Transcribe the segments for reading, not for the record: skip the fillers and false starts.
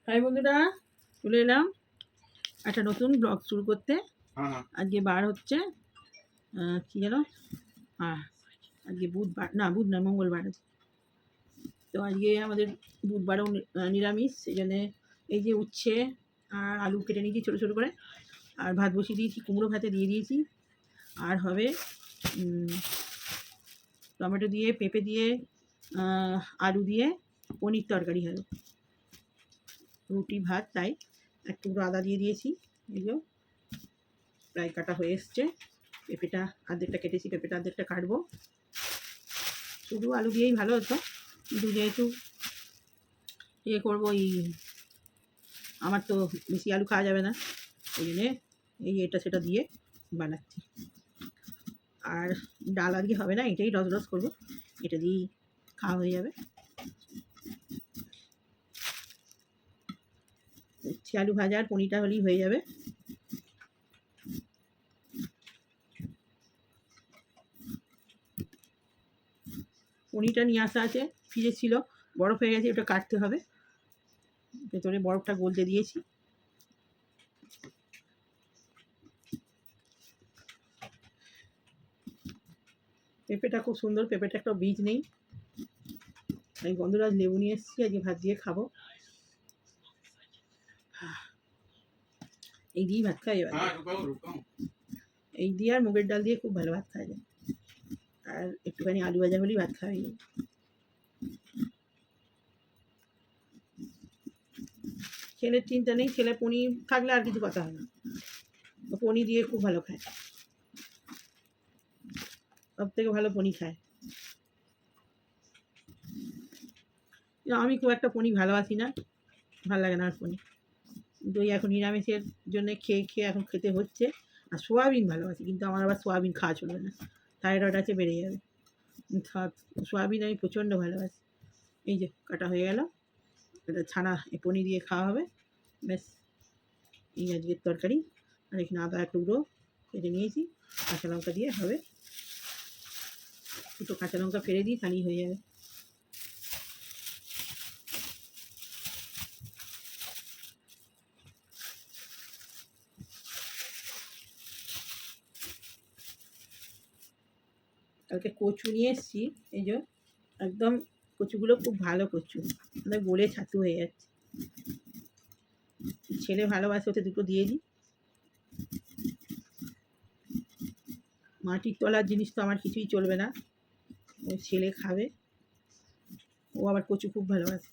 High বন্ধুরা, চলে এলাম একটা নতুন ব্লগ শুরু করতে। আজকে বার হচ্ছে কি যেন, আজকে বুধবার, না বুধ না মঙ্গলবার আছে। তো আজকে আমাদের বুধবারও নিরামিষ, সেই জন্যে এই যে উচ্ছে আর আলু কেটে নিয়েছি ছোটো ছোটো করে, আর ভাত বসিয়ে দিয়েছি, কুমড়ো ভাতে দিয়ে দিয়েছি। আর হবে টমেটো দিয়ে, পেঁপে দিয়ে, আলু দিয়ে পনির তরকারি হবে, রুটি ভাত। তাই একটু আদা দিয়ে দিয়েছি। এগুলো প্রায় কাটা হয়ে এসছে। পেঁপেটা অর্ধেকটা কেটেছি, পেঁপেটা অর্ধেকটা কাটবো। শুধু আলু দিয়েই ভালো হতো, কিন্তু যেহেতু করবো, আমার তো বেশি আলু খাওয়া যাবে না, ওই জন্যে এটা সেটা দিয়ে বানাচ্ছি। আর ডাল আজকে হবে না, এটাই রস করবো, এটা দিয়েই খাওয়া হয়ে যাবে। আলু ভাজা আর পনিরটা হলেই হয়ে যাবে। পনিরটা নিয়ে আসা আছে, ফ্রিজে ছিল, বরফ হয়ে গেছে, ওটা কাটতে হবে। ভেতরে বরফটা গলতে দিয়েছি। পেঁপেটা খুব সুন্দর, পেঁপেটা একটা বীজ নেই। আমি গন্ধরাজ লেবু নিয়ে এসেছি, আজকে ভাত দিয়ে খাবো। এই দিয়েই ভাত খাই এবার। এই দিয়ে আর মুগের ডাল দিয়ে খুব ভালো ভাত খাওয়া যায়। আর একটুখানি আলু ভাজা হলেই ভাত খাওয়াই যায়। ছেলের চিন্তা নেই, ছেলে পনির থাকলে আর কিছু কথা হয় না, পনির দিয়ে খুব ভালো খায়, সব থেকে ভালো পনির খায়। আমি খুব একটা পনির ভালোবাসি না, ভালো লাগে না আর পনির। কিন্তু এখন নিরামিষের জন্য খেয়ে খেয়ে এখন খেতে হচ্ছে। আর সোয়াবিন ভালোবাসি, কিন্তু আমার আবার সোয়াবিন খাওয়া চলবে না, থাইরয়েড আছে, বেড়ে যাবে। সোয়াবিন আমি প্রচণ্ড ভালোবাসি। এই যে কাটা হয়ে গেল, এটা ছানা পনির দিয়ে খাওয়া হবে। ব্যাস, এই আজকের তরকারি। আর এখানে আদা টুকরো কেটে নিয়েছি, কাঁচা লঙ্কা দিয়ে হবে। দুটো কাঁচা লঙ্কা ফেলে দিই, তাহলেই হয়ে যাবে। কালকে কচু নিয়ে এসেছি, এই যে একদম কচুগুলো খুব ভালো কচু, আমাদের গলে ছাতু হয়ে যাচ্ছে। ছেলে ভালোবাসে, ওতে দুটো দিয়ে দিই। মাটির তলার জিনিস তো আমার কিছুই চলবে না, ওই ছেলে খাবে, ও আবার কচু খুব ভালোবাসে।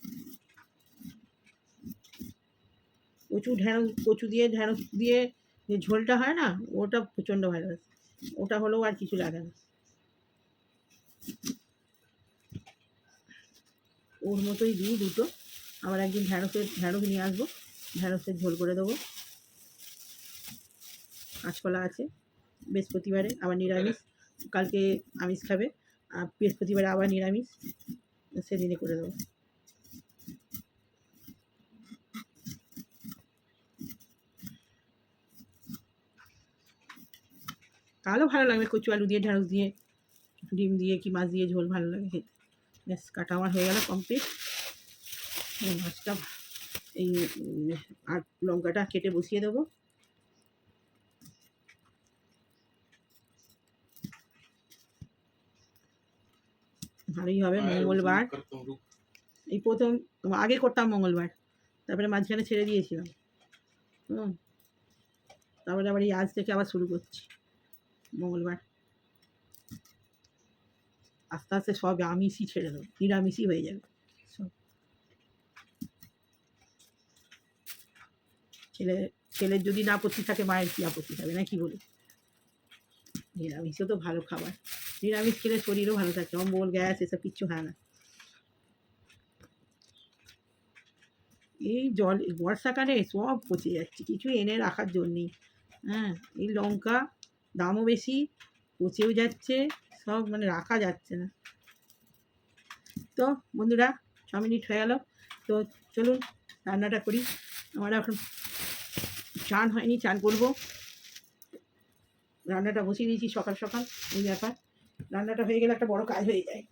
কচু দিয়ে ঢ্যাঁড়স দিয়ে যে ঝোলটা হয় না, ওটা প্রচণ্ড ভালোবাসে। ওটা হলেও আর কিছু লাগে না, ওর মতোই দিই দুটো। আবার একদিন ঢ্যাঁড়স নিয়ে আসবো, ঢ্যাঁড়সের ঝোল করে দেবো। কাঁচকলা আছে, বৃহস্পতিবারে আবার নিরামিষ, কালকে আমিষ খাবে, আর বৃহস্পতিবারে আবার নিরামিষ, সেদিনে করে দেবো। তাহলেও ভালো লাগবে, কচু আলু দিয়ে, ঢ্যাঁড়স দিয়ে, ডিম দিয়ে কি মাছ দিয়ে ঝোল ভালো লাগে খেতে। ব্যাস, কাটা আমার হয়ে গেল কমপ্লিট। মাছটা এই আর লঙ্কাটা কেটে বসিয়ে দেবো। ভালোই হবে, মঙ্গলবার এই প্রথম। আগে করতাম মঙ্গলবার, তারপরে মাঝখানে ছেড়ে দিয়েছিলাম। তারপরে আবার এই আজ থেকে আবার শুরু করছি মঙ্গলবার। আস্তে আস্তে সব আমিষই ছেড়ে দেবো, নিরামিষই হয়ে যাবে সব। ছেলের যদি না আপত্তি থাকে, মায়ের কি আপত্তি থাকে না, কি বলি? নিরামিষও তো ভালো খাবার, নিরামিষ খেলে শরীরও ভালো থাকে, অম্বল গ্যাস এসব কিচ্ছু হয় না। এই বর্ষাকালে সব পচে যাচ্ছে, কিছু এনে রাখার জন্যেই। এই লঙ্কা দামও বেশি, পচেও যাচ্ছে সব, মানে রাখা যাচ্ছে না। তো বন্ধুরা, 6 মিনিট হয়ে গেল, তো চলুন রান্নাটা করি। আমার এখন চান হয়নি, চান করবো। রান্নাটা বসিয়ে দিয়েছি সকাল সকাল, এই ব্যাপার। রান্নাটা হয়ে গেলে একটা বড় কাজ হয়ে যায়।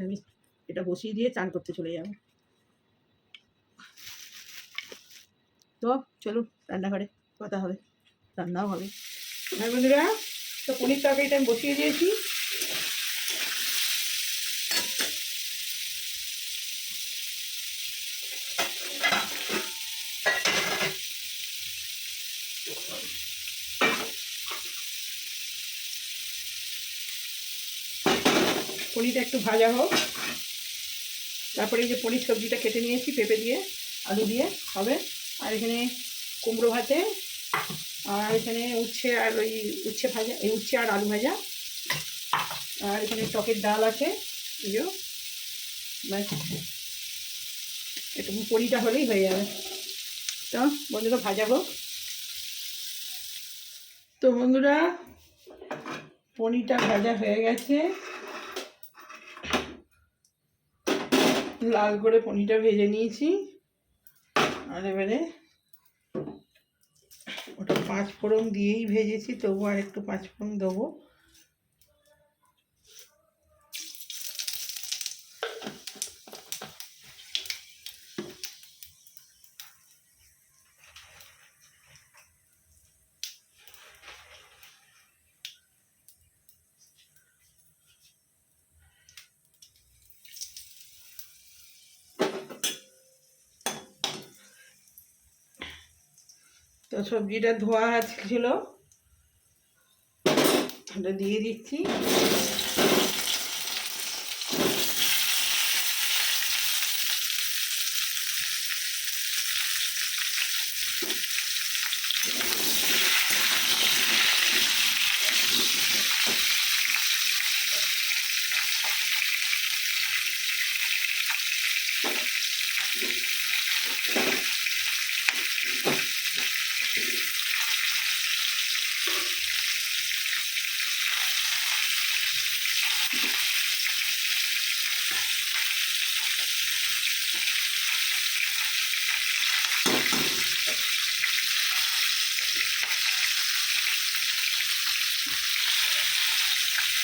আমি এটা বসিয়ে দিয়ে চান করতে চলে যাব। তো চলুন রান্নাঘরে, কথা হবে, রান্নাও হবে। হ্যাঁ বন্ধুরা, তো পনির তরকারিটা আমি বসিয়ে দিয়েছি। পনিরটা একটু ভাজা হোক, তারপরে এই যে পনির সবজিটা কেটে নিয়েছি পেঁপে দিয়ে আলু দিয়ে হবে। আর এখানে কুমড়ো ভাতে, আর এখানে উচ্ছে আর ওই উচ্ছে ভাজা, এই উচ্ছে আর আলু ভাজা, আর এখানে টকের ডাল আছে। এই যে ব্যাস, একটু পনিরটা হলেই হয়ে যাবে। তো বন্ধুরা ভাজা হোক। তো বন্ধুরা পনিরটা ভাজা হয়ে গেছে, লাল করে পনিরটা ভেজে নিয়েছি। আর এবারে ওটা 5 ফোড়ন দিয়েই ভেজেছি, তবু আর একটু 5 ফোড়ন দেবো। তো সবজিটা ধোয়া ছিল, ওটা দিয়ে দিচ্ছি।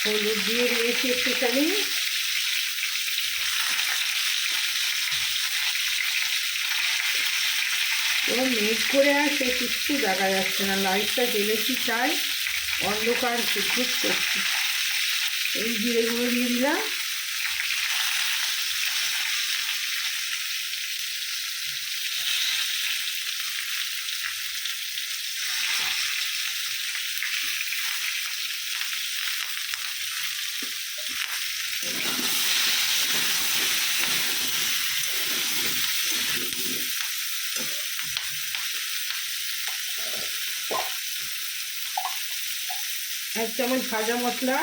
হলুদ দিয়ে দিয়েছি একটুখানি, এবং মেঘ করে আসে, কিছু দেখা যাচ্ছে না, লাইটটা জ্বেলেছি তাই অন্ধকার বিদ্যুৎ করছি। এই জিরে গুঁড়ো দিয়ে দিলাম, এক চামচ ভাজা মশলা,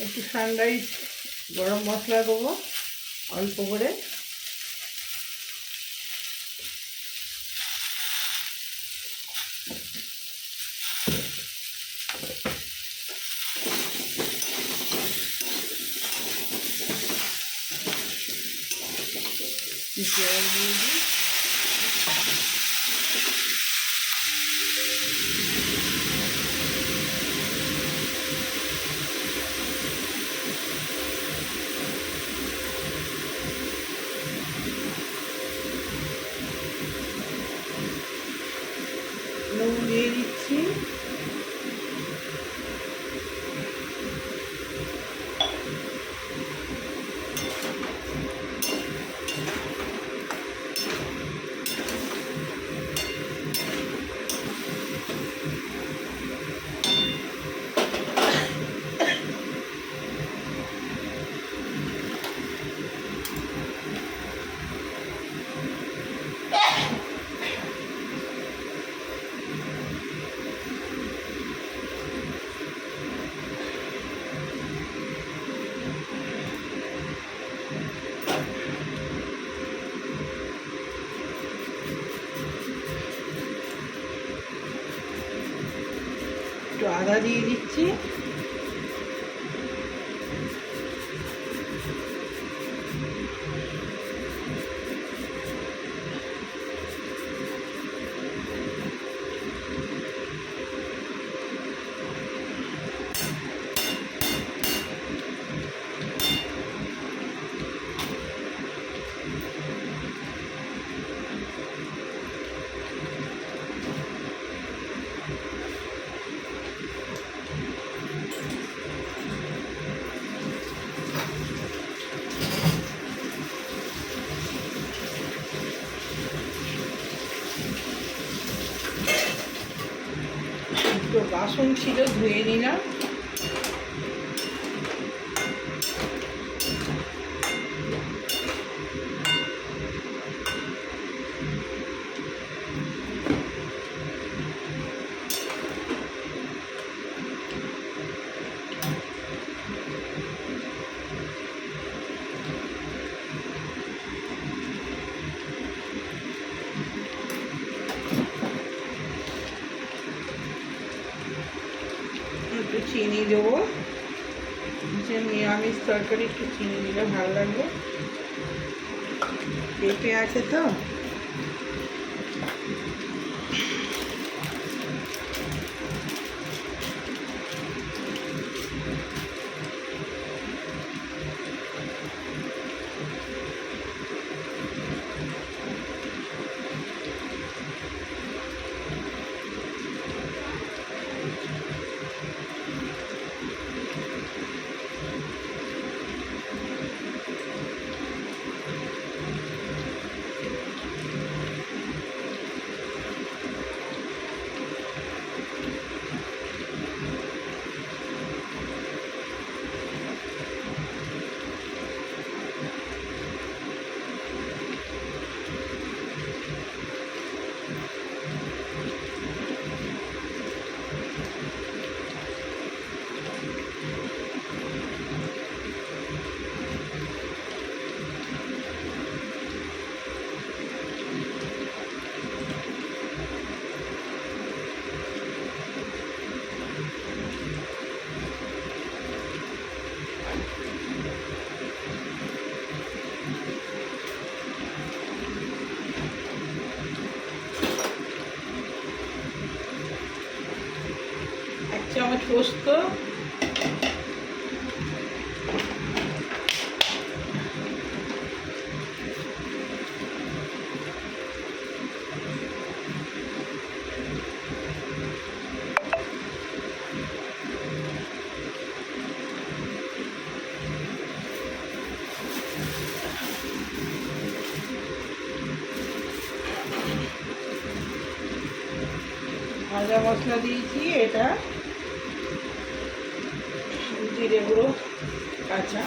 একটু সানরাইজ গরম মশলা দেবো অল্প করে, জল দিয়ে দিই। নুন দিয়ে দিচ্ছি, আদা দিয়ে দিচ্ছি, তো বাসন ছিল ধুয়ে নিলাম। একটু চিনি দেবো, যে নিরামিষ তরকারি একটু চিনি দিলে ভালো লাগবে, পেঁপে আছে তো। এক চামচ পোস্ত, ভাজা মশলা দিয়েছি, এটা জিরে গুঁড়ো কাঁচা,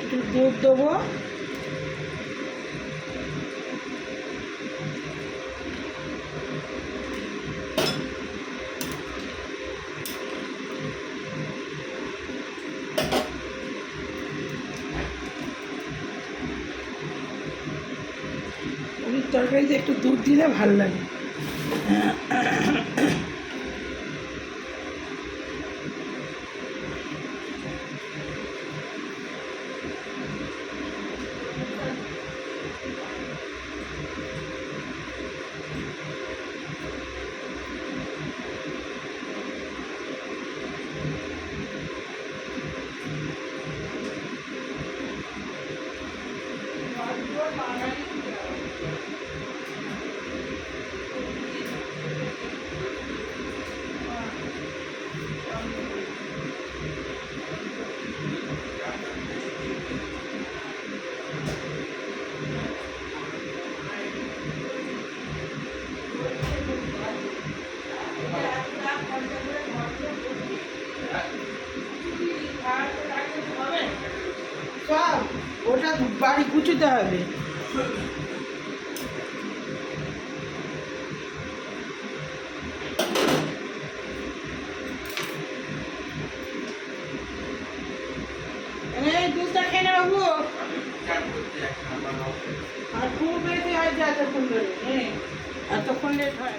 একটু দুধ দেবো, পনির তরকারিতে একটু দুধ দিলে ভালো লাগে। দিতে হবে। জুসটা খেয়ে নে বাবু। আর খুব বেশি হয় যে এতক্ষণ ধরে, এতক্ষণ লেট হয়।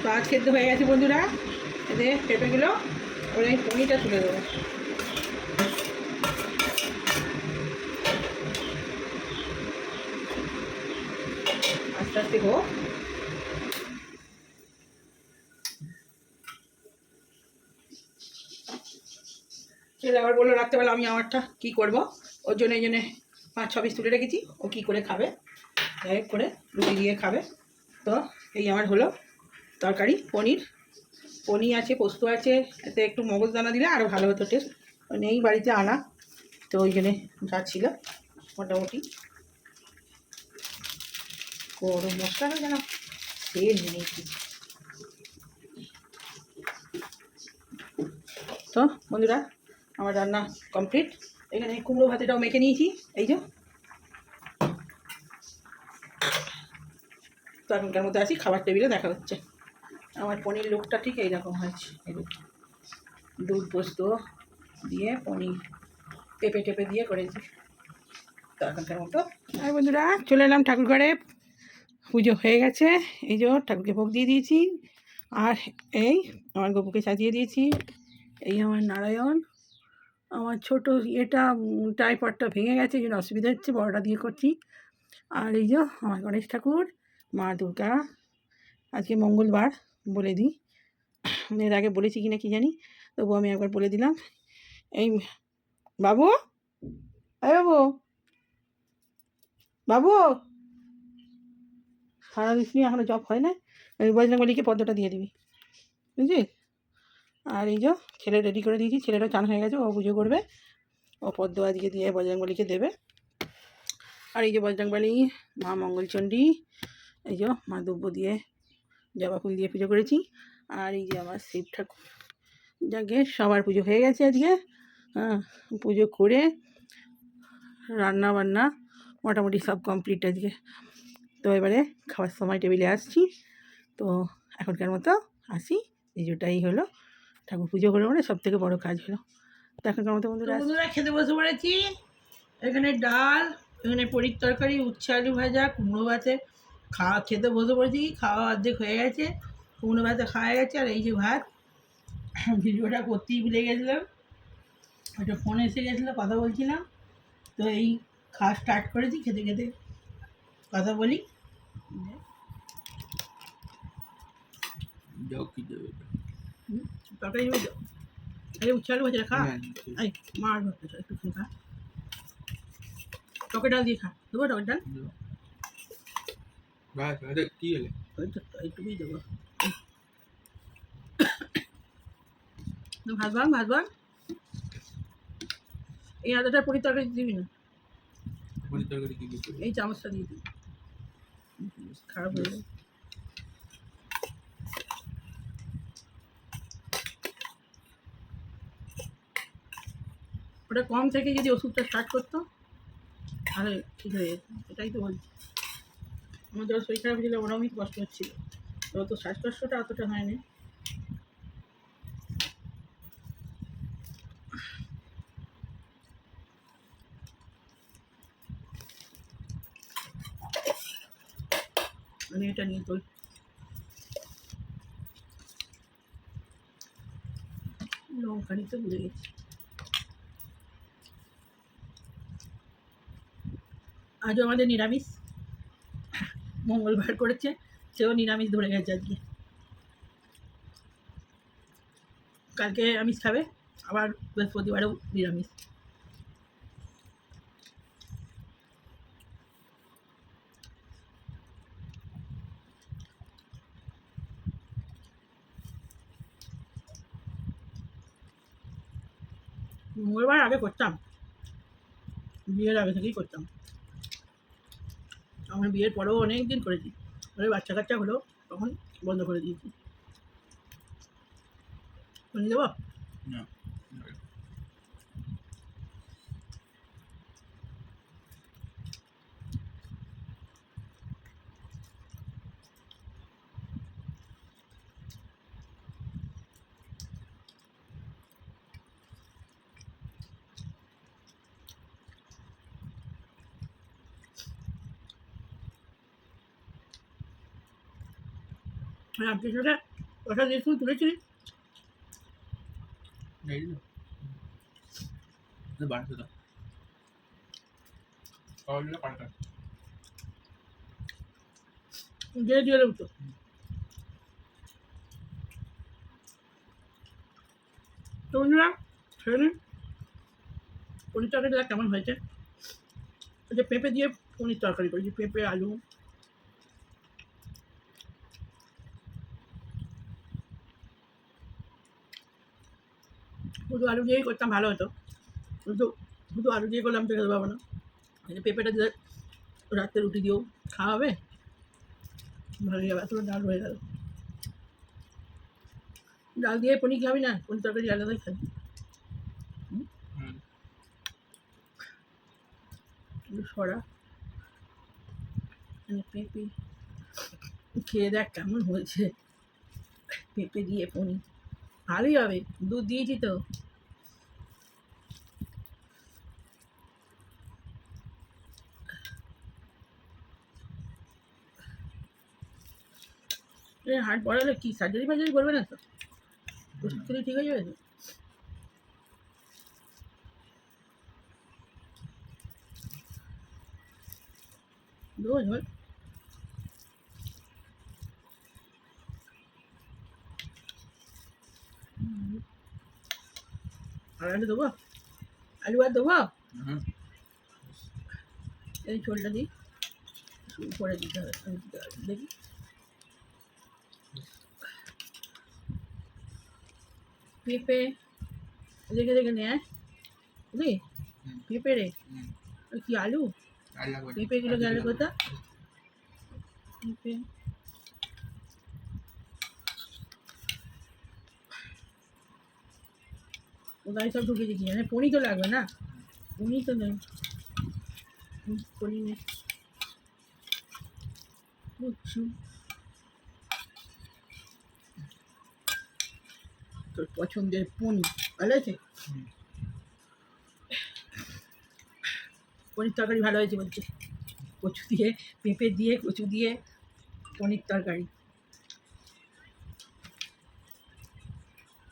কাজ খেতে হয়ে গেছে বন্ধুরা, এতে পেঁপেগুলো ওর এই পনিরটা তুলে দেবো। আস্তে আস্তে হোক। ছেলে আবার বললো রাত্রেবেলা আমি আমারটা কী করবো, ওর জন্য এই জন্যে 5-6 পিস তুলে রেখেছি, ও কী করে খাবে, যাই করে রুটি দিয়ে খাবে। তো এই আমার হলো তরকারি, পনির আছে, পোস্ত আছে, এতে একটু মগজদানা দিলে আরও ভালো হতো টেস্ট। নেই বাড়িতে আনা, তো ওই জন্যে যা ছিল মোটামুটি। গরম মশলাটা যেন তেল নিয়েছি। তো বন্ধুরা আমার রান্না কমপ্লিট। এখানে কুমড়ো ভাতেটাও মেখে নিয়েছি, এই যে। তো এখনকার মধ্যে আছি, খাবার টেবিলে দেখা হচ্ছে। আমার পনির লুকটা ঠিক এইরকম হয়েছে, এই দুধ পোস্ত দিয়ে পনির টেপে টেপে দিয়ে করেছি। তো এখনকার মতো আর বন্ধুরা চলে এলাম ঠাকুর ঘরে। পুজো হয়ে গেছে, এই যে ঠাকুরকে ভোগ দিয়ে দিয়েছি। আর এই আমার গপুকে সাজিয়ে দিয়েছি। এই আমার নারায়ণ, আমার ছোটো এটা ট্রাইপডটা ভেঙে গেছে, এই জন্য অসুবিধা হচ্ছে, বড়টা দিয়ে করছি। আর এই যে আমার গণেশ ঠাকুর, মা দুর্গা। আজকে মঙ্গলবার বলে দিই, এর আগে বলেছি কিনা কি জানি, তবু আমি একবার বলে দিলাম। এই বাবু, এই বাবু, বাবু সারা দিন এখনো জব হয় না, ওই বজরংবলীকে পদ্মটা দিয়ে দিবি, বুঝলি। আর এই যে ছেলে রেডি করে দিয়েছি, ছেলেটা চান হয়ে গেছে, ও পুজো করবে, ও পদ্ম আজকে দিয়ে বজরংবলীকে দেবে। আর এই যে বজরংবলী, মা মঙ্গলচণ্ডী, এই যে মা দ্রব্য দিয়ে জবা ফুল দিয়ে পুজো করেছি। আর এই যে আমার শিব ঠাকুর, যাকে সবার পুজো হয়ে গেছে আজকে। হ্যাঁ, পুজো করে রান্না বান্না মোটামুটি সব কমপ্লিট আজকে। তো এবারে খাওয়ার সময় টেবিলে আসছি। তো এখনকার মতো আসি, পুজোটাই হলো, ঠাকুর পুজো হলো মানে সব থেকে বড়ো কাজ হলো। তো এখনকার মতো বন্ধুরা খেতে বসে পড়েছি। এখানে ডাল, এখানে পনির তরকারি, উচ্ছে আলু ভাজা, কুমড়ো ভাতে খেতে বসে পড়েছি। খাওয়া অর্ধেক হয়ে গেছে, কুমড়ো ভাতে খাওয়া গেছে। আর এই যে ভাত, ভিডিওটা করতেই ভুলে গেছিলাম, ওইটা ফোন এসে গেছিলো, কথা বলছিলাম। তো এই খাওয়া স্টার্ট করেছি, খেতে খেতে কথা বলি। তরকারি এই উচ্ছে আলু ভাজা খা, এই মার একটু খা, টকে ডাল দিয়ে খা, দেবো টকের ডাল, এইটুকুই দেবো। ভাজবান এই আদাটার পনির তরকারি দিবি না, এই চামচটা দিয়ে দিবি, খারাপ হয়ে যাবে। ওটা কম থেকে যদি ওষুধটা স্টার্ট করতো তাহলে ঠিক হয়ে যেত, এটাই তো বলছি। আমার যখন শরীর খারাপ ছিল ওরকমই কষ্ট হচ্ছিলো, তো শ্বাসকষ্টটা অতটা হয়নি। আমি এটা নিয়ে তোল, লঙ্কা নিতে ভুলে গেছি। আজও আমাদের নিরামিষ, মঙ্গলবার করেছে, সেও নিরামিষ ধরে গেছে আজকে। কালকে আমিষ খাবে, আবার বৃহস্পতিবারেও নিরামিষ। মঙ্গলবার আগে করতাম, বিয়ের আগে থেকেই করতাম, আমার বিয়ের পরেও অনেক দিন করেছি, ওই বাচ্চা কাচ্চা হলো তখন বন্ধ করে দিয়েছি। শুনে দেবো রামকৃষ্ণটা কথা দিয়ে তুই তুলেছিলি এই তো বাড়তে দাও তাহলে পাল্টা দিয়ে দিয়ে দেবো তো তো বন্ধুরা খেয়ে নিন পনির তরকারিটা কেমন হয়েছে ওই যে পেঁপে দিয়ে পনির তরকারি করেছি পেঁপে আলু শুধু আলু দিয়েই করতাম ভালো হতো কিন্তু শুধু আলু দিয়ে করলাম তো খেতে পাবো না এই যে পেঁপেটা দিয়ে রাত্রে রুটি দিয়েও খাওয়া হবে ভালো যাবে এত ডাল হয়ে গেল ডাল দিয়ে পনির খাবি না পনির তরকারি আলাদাই খাবি সরা পেঁপে খেয়ে দেখ কেমন হয়েছে পেঁপে দিয়ে পনির ভালোই হবে দুধ দিয়েছি তো হাট পড়ালে কি সার্জারি ফার্জারি করবে না তো ওষুধ খেলে ঠিক হয়ে যাবে তো রোজ হয় আর আলু দেবো আলু আর দেবো এই ঝোলটা দিই উপরে দিতে হবে দেখি পেঁপে দেখে দেখে নে বুঝলি পেঁপে রে আর কি আলু পেঁপেগুলো গেল কোথা পেঁপে ওটাই সব ঢুকে দিচ্ছি মানে পনির তো লাগবে না পনির তো নেই পনির নেই বুঝছি তোর পছন্দের পনির ভালো আছে পনির তরকারি ভালো হয়েছে বলছে কচু দিয়ে পেঁপে দিয়ে কচু দিয়ে পনির তরকারি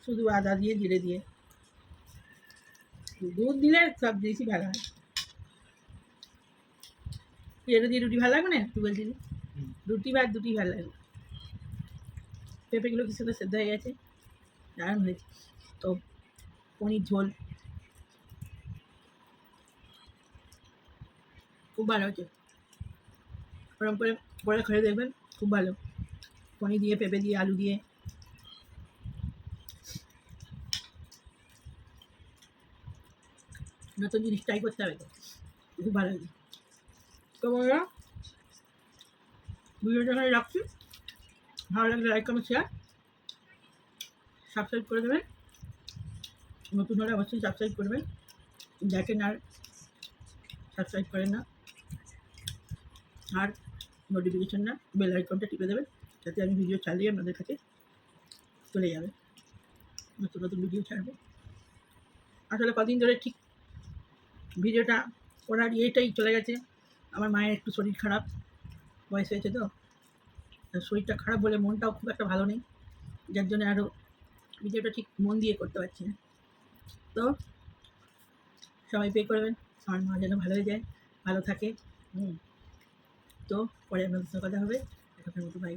শুধু আদা দিয়ে জিরে দিয়ে দুধ দিলে সব জিনিসই ভালো হয় এটা দিয়ে রুটি ভালো লাগবে না তুই বলছিলি রুটি ভাত দুটি ভালো লাগবে পেঁপেগুলো কিছু সেদ্ধ হয়ে গেছে দারুণ হয়েছে তো পনির ঝোল খুব ভালো হয়েছে ওরকম করে করে খেয়ে দেখবেন খুব ভালো পনির দিয়ে পেঁপে দিয়ে আলু দিয়ে নতুন জিনিস ট্রাই করতে হবে তো খুব ভালো হয়েছে তো বন্ধুরা ভিডিওটা এখানে রাখছি ভালো লাগলে লাইক কমেন্ট শেয়ার সাবস্ক্রাইব করে দেবেন নতুন হলে অবশ্যই সাবস্ক্রাইব করবেন দেখেন আর সাবস্ক্রাইব করেন না আর নোটিফিকেশন না বেল আইকনটা টিপে দেবেন যাতে আমি ভিডিও চালিয়ে আপনাদের কাছে চলে যাবে নতুন নতুন ভিডিও ছাড়বো আসলে কদিন ধরে ঠিক ভিডিওটা করার ইয়েটাই চলে গেছে আমার মায়ের একটু শরীর খারাপ বয়স হয়েছে তো শরীরটা খারাপ বলে মনটাও খুব একটা ভালো নেই যার জন্য আরও ভিডিওটা ঠিক মন দিয়ে করতে পারছি না তো সবাই পে করবেন আমার মা যেন ভালো হয়ে যায় ভালো থাকে তো পরে আপনাদের সাথে কথা হবে এখনকার মতো বাই